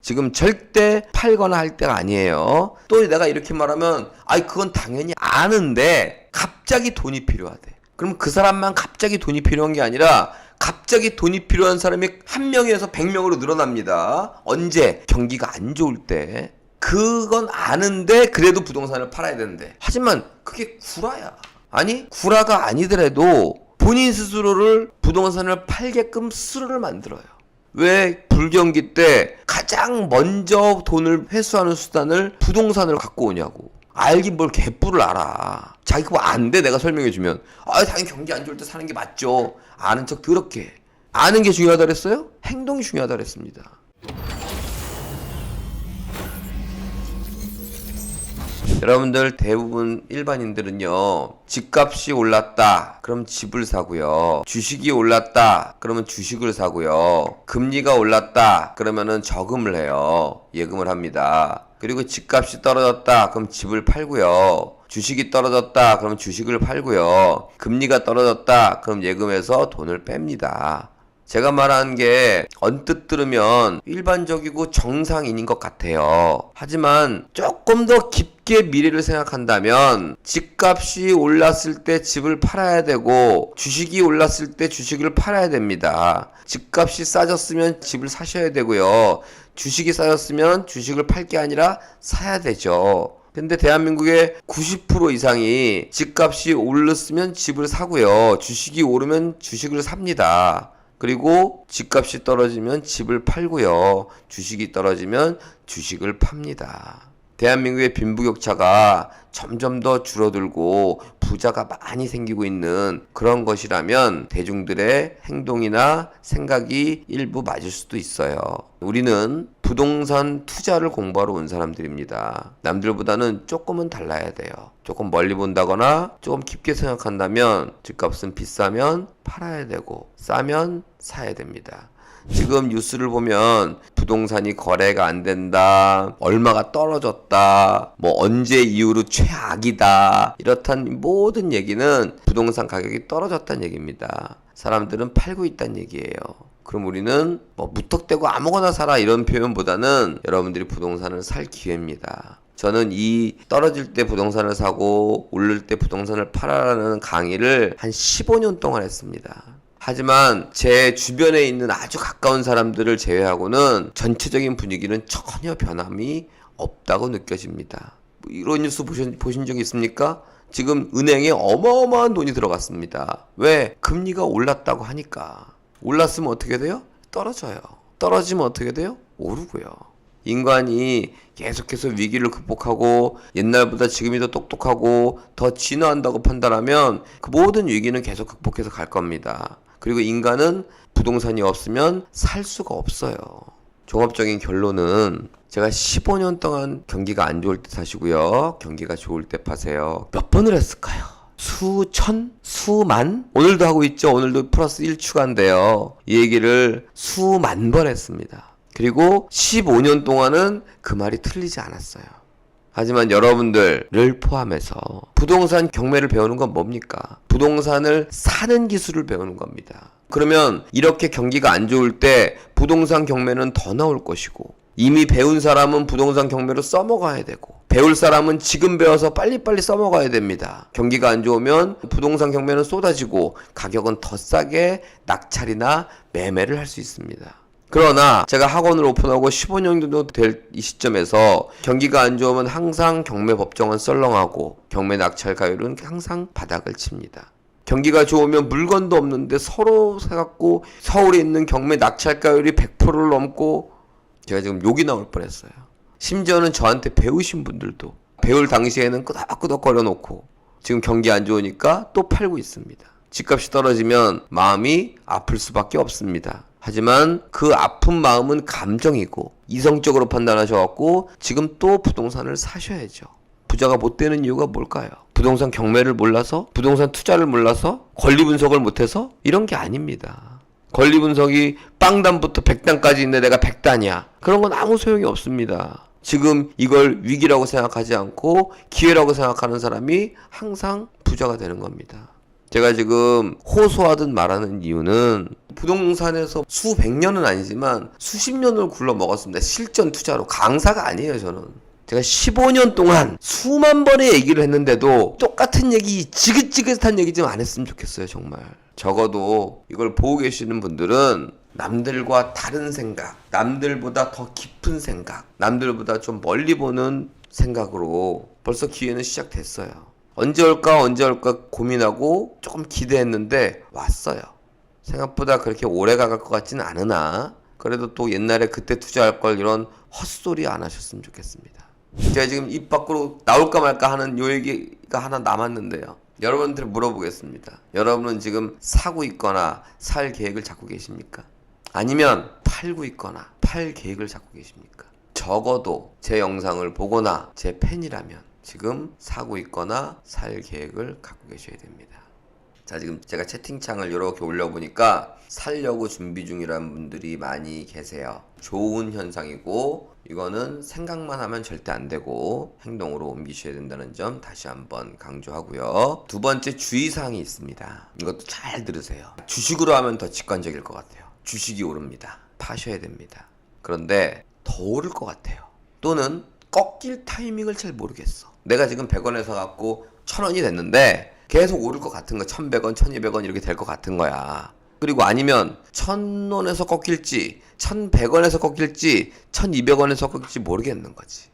지금 절대 팔거나 할 때가 아니에요. 또 내가 이렇게 말하면 그건 당연히 아는데 갑자기 돈이 필요하대. 그럼 그 사람만 갑자기 돈이 필요한 게 아니라 갑자기 돈이 필요한 사람이 1명에서 100명으로 늘어납니다. 언제? 경기가 안 좋을 때. 그건 아는데 그래도 부동산을 팔아야 되는데. 하지만 그게 구라야. 아니 구라가 아니더라도 본인 스스로를 부동산을 팔게끔 스스로를 만들어요. 왜 불경기 때 가장 먼저 돈을 회수하는 수단을 부동산을 갖고 오냐고. 알긴 뭘 개뿔을 알아. 자기 그거 안 돼 내가 설명해주면. 당연히 경기 안 좋을 때 사는 게 맞죠. 아는 척 더럽게 해. 아는 게 중요하다 그랬어요? 행동이 중요하다 그랬습니다. 여러분들 대부분 일반인들은요, 집값이 올랐다 그럼 집을 사고요, 주식이 올랐다 그러면 주식을 사고요, 금리가 올랐다 그러면은 저금을 해요. 예금을 합니다. 그리고 집값이 떨어졌다 그럼 집을 팔고요, 주식이 떨어졌다 그럼 주식을 팔고요, 금리가 떨어졌다 그럼 예금해서 돈을 뺍니다. 제가 말하는 게 언뜻 들으면 일반적이고 정상인인 것 같아요. 하지만 조금 더 깊게 미래를 생각한다면 집값이 올랐을 때 집을 팔아야 되고 주식이 올랐을 때 주식을 팔아야 됩니다. 집값이 싸졌으면 집을 사셔야 되고요, 주식이 싸졌으면 주식을 팔 게 아니라 사야 되죠. 근데 대한민국의 90% 이상이 집값이 올랐으면 집을 사고요, 주식이 오르면 주식을 삽니다. 그리고 집값이 떨어지면 집을 팔고요, 주식이 떨어지면 주식을 팝니다. 대한민국의 빈부격차가 점점 더 줄어들고 부자가 많이 생기고 있는 그런 것이라면 대중들의 행동이나 생각이 일부 맞을 수도 있어요. 우리는 부동산 투자를 공부하러 온 사람들입니다. 남들보다는 조금은 달라야 돼요. 조금 멀리 본다거나 조금 깊게 생각한다면 집값은 비싸면 팔아야 되고 싸면 사야 됩니다. 지금 뉴스를 보면 부동산이 거래가 안 된다, 얼마가 떨어졌다, 언제 이후로 최악이다, 이렇단 모든 얘기는 부동산 가격이 떨어졌다는 얘기입니다. 사람들은 팔고 있다는 얘기예요. 그럼 우리는 무턱대고 아무거나 사라 이런 표현보다는 여러분들이 부동산을 살 기회입니다. 저는 이 떨어질 때 부동산을 사고 오를 때 부동산을 팔아라는 강의를 한 15년 동안 했습니다. 하지만 제 주변에 있는 아주 가까운 사람들을 제외하고는 전체적인 분위기는 전혀 변함이 없다고 느껴집니다. 이런 뉴스 보신 적 있습니까? 지금 은행에 어마어마한 돈이 들어갔습니다. 왜? 금리가 올랐다고 하니까. 올랐으면 어떻게 돼요? 떨어져요. 떨어지면 어떻게 돼요? 오르고요. 인간이 계속해서 위기를 극복하고 옛날보다 지금이 더 똑똑하고 더 진화한다고 판단하면 그 모든 위기는 계속 극복해서 갈 겁니다. 그리고 인간은 부동산이 없으면 살 수가 없어요. 종합적인 결론은 제가 15년 동안 경기가 안 좋을 때 사시고요, 경기가 좋을 때 파세요. 몇 번을 했을까요? 수천? 수만? 오늘도 하고 있죠. 오늘도 플러스 1 추가인데요. 이 얘기를 수만 번 했습니다. 그리고 15년 동안은 그 말이 틀리지 않았어요. 하지만 여러분들을 포함해서 부동산 경매를 배우는 건 뭡니까? 부동산을 사는 기술을 배우는 겁니다. 그러면 이렇게 경기가 안 좋을 때 부동산 경매는 더 나올 것이고, 이미 배운 사람은 부동산 경매로 써먹어야 되고, 배울 사람은 지금 배워서 빨리빨리 써먹어야 됩니다. 경기가 안 좋으면 부동산 경매는 쏟아지고 가격은 더 싸게 낙찰이나 매매를 할 수 있습니다. 그러나 제가 학원을 오픈하고 15년 정도 될 이 시점에서 경기가 안 좋으면 항상 경매 법정은 썰렁하고 경매 낙찰 가율은 항상 바닥을 칩니다. 경기가 좋으면 물건도 없는데 서로 사갖고 서울에 있는 경매 낙찰가율이 100%를 넘고 제가 지금 욕이 나올 뻔했어요. 심지어는 저한테 배우신 분들도 배울 당시에는 끄덕끄덕 거려놓고 지금 경기 안 좋으니까 또 팔고 있습니다. 집값이 떨어지면 마음이 아플 수밖에 없습니다. 하지만 그 아픈 마음은 감정이고 이성적으로 판단하셔갖고 지금 또 부동산을 사셔야죠. 부자가 못 되는 이유가 뭘까요? 부동산 경매를 몰라서? 부동산 투자를 몰라서? 권리 분석을 못해서? 이런 게 아닙니다. 권리 분석이 빵단부터 100단까지 있는데 내가 100단이야. 그런 건 아무 소용이 없습니다. 지금 이걸 위기라고 생각하지 않고 기회라고 생각하는 사람이 항상 부자가 되는 겁니다. 제가 지금 호소하듯 말하는 이유는 부동산에서 수백 년은 아니지만 수십 년을 굴러 먹었습니다. 실전 투자로. 강사가 아니에요, 저는. 제가 15년 동안 수만 번의 얘기를 했는데도 똑같은 얘기, 지긋지긋한 얘기 좀 안 했으면 좋겠어요, 정말. 적어도 이걸 보고 계시는 분들은 남들과 다른 생각, 남들보다 더 깊은 생각, 남들보다 좀 멀리 보는 생각으로 벌써 기회는 시작됐어요. 언제 올까 고민하고 조금 기대했는데 왔어요. 생각보다 그렇게 오래 가갈 것 같지는 않으나 그래도 또 옛날에 그때 투자할 걸 이런 헛소리 안 하셨으면 좋겠습니다. 제가 지금 입 밖으로 나올까 말까 하는 요 얘기가 하나 남았는데요. 여러분들 물어보겠습니다. 여러분은 지금 사고 있거나 살 계획을 잡고 계십니까? 아니면 팔고 있거나 팔 계획을 잡고 계십니까? 적어도 제 영상을 보거나 제 팬이라면 지금 사고 있거나 살 계획을 갖고 계셔야 됩니다. 자, 지금 제가 채팅창을 이렇게 올려보니까 살려고 준비 중이라는 분들이 많이 계세요. 좋은 현상이고 이거는 생각만 하면 절대 안 되고 행동으로 옮기셔야 된다는 점 다시 한번 강조하고요. 두 번째 주의사항이 있습니다. 이것도 잘 들으세요. 주식으로 하면 더 직관적일 것 같아요. 주식이 오릅니다. 파셔야 됩니다. 그런데 더 오를 것 같아요. 또는 꺾일 타이밍을 잘 모르겠어. 내가 지금 100원에 사갖고 1000원이 됐는데 계속 오를 것 같은 거 1100원, 1200원 이렇게 될 것 같은 거야. 그리고 아니면 1000원에서 꺾일지 1100원에서 꺾일지 1200원에서 꺾일지 모르겠는 거지.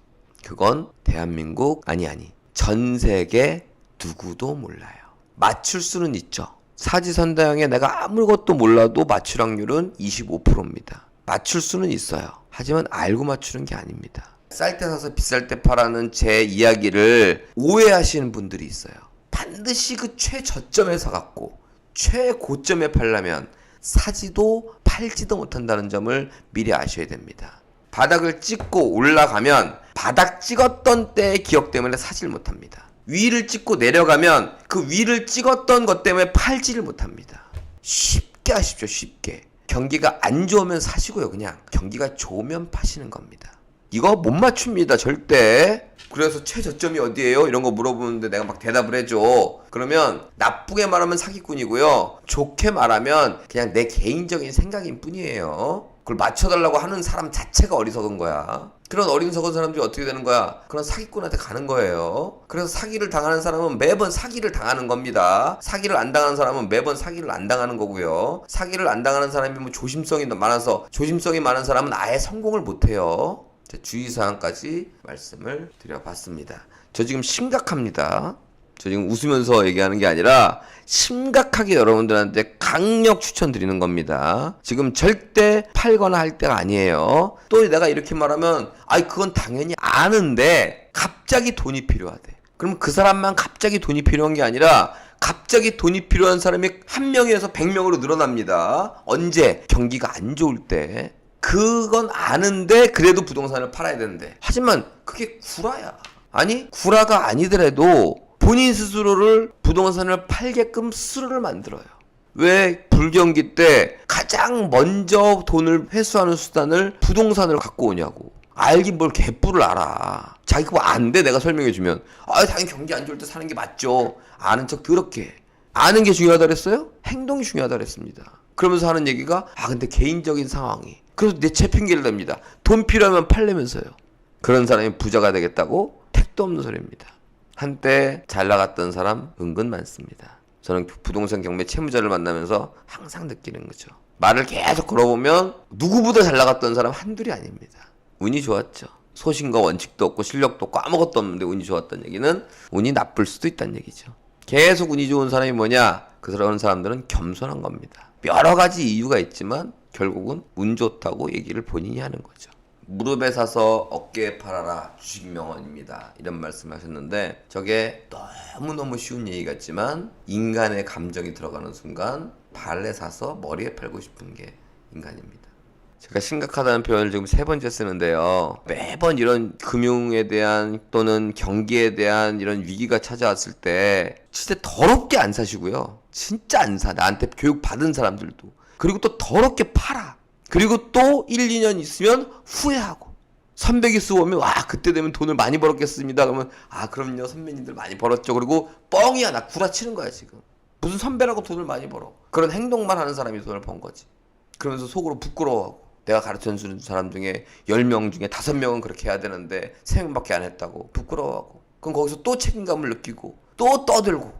그건 대한민국 아니 전 세계 누구도 몰라요. 맞출 수는 있죠. 사지선다형에 내가 아무것도 몰라도 맞출 확률은 25%입니다. 맞출 수는 있어요. 하지만 알고 맞추는 게 아닙니다. 쌀 때 사서 비쌀 때 파라는 제 이야기를 오해하시는 분들이 있어요. 반드시 그 최저점에서 갖고 최고점에 팔려면 사지도 팔지도 못한다는 점을 미리 아셔야 됩니다. 바닥을 찍고 올라가면 바닥 찍었던 때의 기억 때문에 사지를 못합니다. 위를 찍고 내려가면 그 위를 찍었던 것 때문에 팔지를 못합니다. 쉽게 하십시오. 쉽게. 경기가 안 좋으면 사시고요. 그냥 경기가 좋으면 파시는 겁니다. 이거 못 맞춥니다. 절대. 그래서 최저점이 어디예요? 이런 거 물어보는데 내가 막 대답을 해줘. 그러면 나쁘게 말하면 사기꾼이고요. 좋게 말하면 그냥 내 개인적인 생각인 뿐이에요. 그걸 맞춰달라고 하는 사람 자체가 어리석은 거야. 그런 어리석은 사람들이 어떻게 되는 거야? 그런 사기꾼한테 가는 거예요. 그래서 사기를 당하는 사람은 매번 사기를 당하는 겁니다. 사기를 안 당하는 사람은 매번 사기를 안 당하는 거고요. 사기를 안 당하는 사람이 뭐 조심성이 많아서 조심성이 많은 사람은 아예 성공을 못해요. 주의사항까지 말씀을 드려봤습니다. 저 지금 심각합니다. 저 지금 웃으면서 얘기하는 게 아니라 심각하게 여러분들한테 강력 추천드리는 겁니다. 지금 절대 팔거나 할 때가 아니에요. 또 내가 이렇게 말하면 그건 당연히 아는데 갑자기 돈이 필요하대. 그럼 그 사람만 갑자기 돈이 필요한 게 아니라 갑자기 돈이 필요한 사람이 1명에서 100명으로 늘어납니다. 언제? 경기가 안 좋을 때. 그건 아는데 그래도 부동산을 팔아야 되는데. 하지만 그게 구라야. 아니 구라가 아니더라도 본인 스스로를 부동산을 팔게끔 스스로를 만들어요. 왜 불경기 때 가장 먼저 돈을 회수하는 수단을 부동산을 갖고 오냐고. 알긴 뭘 개뿔을 알아. 자기 그거 안 돼 내가 설명해주면. 당연히 경기 안 좋을 때 사는 게 맞죠. 아는 척 더럽게 해. 아는 게 중요하다 그랬어요? 행동이 중요하다 그랬습니다. 그러면서 하는 얘기가 근데 개인적인 상황이. 그래서 내 핑계를 댑니다. 돈 필요하면 팔려면서요. 그런 사람이 부자가 되겠다고? 택도 없는 소리입니다. 한때 잘 나갔던 사람 은근 많습니다. 저는 부동산 경매 채무자를 만나면서 항상 느끼는 거죠. 말을 계속 걸어보면 누구보다 잘 나갔던 사람 한둘이 아닙니다. 운이 좋았죠. 소신과 원칙도 없고 실력도 없고 아무것도 없는데 운이 좋았던 얘기는 운이 나쁠 수도 있다는 얘기죠. 계속 운이 좋은 사람이 뭐냐? 그런 사람들은 겸손한 겁니다. 여러 가지 이유가 있지만 결국은 운 좋다고 얘기를 본인이 하는 거죠. 무릎에 사서 어깨에 팔아라 주식 명언입니다. 이런 말씀하셨는데 저게 너무너무 쉬운 얘기 같지만 인간의 감정이 들어가는 순간 발에 사서 머리에 팔고 싶은 게 인간입니다. 제가 심각하다는 표현을 지금 3번째 쓰는데요. 매번 이런 금융에 대한 또는 경기에 대한 이런 위기가 찾아왔을 때 진짜 더럽게 안 사시고요. 진짜 안 사. 나한테 교육 받은 사람들도. 그리고 또 더럽게 팔아. 그리고 또 1, 2년 있으면 후회하고. 선배기 쓰고 오면 그때 되면 돈을 많이 벌었겠습니다. 그러면 그럼요 선배님들 많이 벌었죠. 그리고 뻥이야. 나 구라치는 거야 지금. 무슨 선배라고 돈을 많이 벌어. 그런 행동만 하는 사람이 돈을 번 거지. 그러면서 속으로 부끄러워하고. 내가 가르쳐주는 사람 중에 10명 중에 5명은 그렇게 해야 되는데 3명밖에 안 했다고 부끄러워하고. 그럼 거기서 또 책임감을 느끼고 또 떠들고.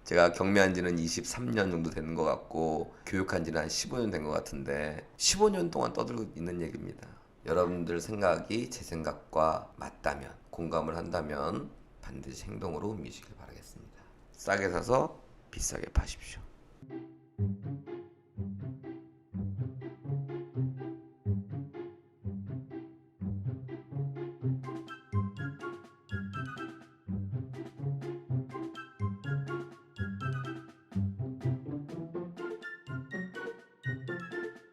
제가 경매한 지는 23년 정도 되는 것 같고 교육한 지는 한 15년 된 것 같은데 15년 동안 떠들고 있는 얘기입니다. 여러분들 생각이 제 생각과 맞다면, 공감을 한다면 반드시 행동으로 옮기시길 바라겠습니다. 싸게 사서 비싸게 파십시오.